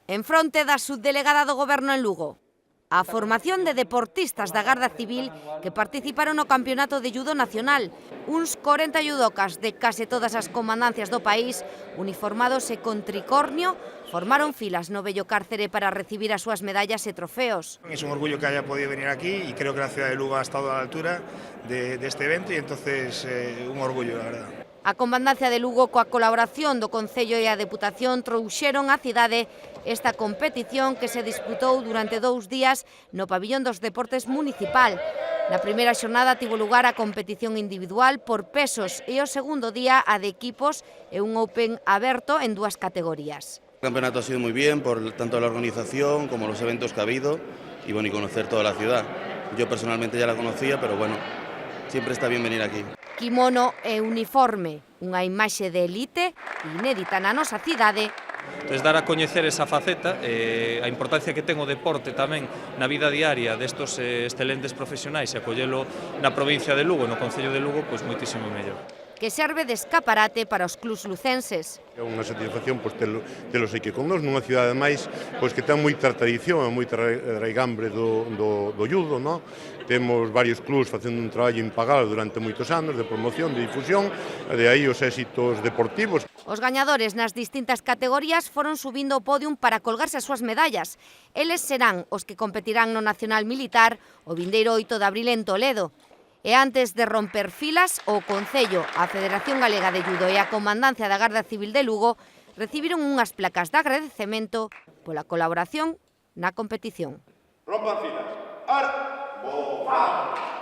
En fronte da subdelegada do Goberno en Lugo. A formación de deportistas da Garda Civil que participaron no Campeonato de Judo Nacional. Uns 40 judocas de case todas as comandancias do país, uniformados e con tricornio, formaron filas no vello cárcere para recibir as súas medallas e trofeos. Es un orgullo que haya podido venir aquí y creo que la ciudad de Lugo ha estado a la altura de este evento y entonces un orgullo, la verdad. A Comandancia de Lugo, coa colaboración do Concello e a Deputación, trouxeron á cidade esta competición que se disputou durante 2 días no Pabillón dos Deportes Municipal. Na primeira xornada tivo lugar a competición individual por pesos e o segundo día a de equipos e un Open aberto en 2 categorías. El campeonato ha sido muy bien por tanto la organización como los eventos que ha habido y bueno, y conocer toda la ciudad. Yo personalmente ya la conocía, pero bueno, siempre está bien venir aquí. Kimono e uniforme, unha imaxe de elite inédita na nosa cidade. Entonces, dar a coñecer esa faceta, a importancia que ten o deporte tamén na vida diaria destos excelentes profesionais e acollelo na provincia de Lugo, no Concello de Lugo, pois moitísimo mellor. Que serve de escaparate para os clubs lucenses. É unha satisfacción telos aquí con nós nunha cidade máis que ten moita tradición e moita raigambre do judo, non? Temos varios clubs facendo un traballo impagable durante moitos anos de promoción, de difusión, e de aí os éxitos deportivos. Os gañadores nas distintas categorías foron subindo ao pódium para colgarse as súas medallas. Eles serán os que competirán no Nacional Militar o vindeiro 8 de abril en Toledo. E antes de romper filas, o Concello, a Federación Galega de Judo e a Comandancia da Garda Civil de Lugo recibiron unhas placas de agradecemento pola colaboración na competición. Rompan filas. Ar, bo, fa.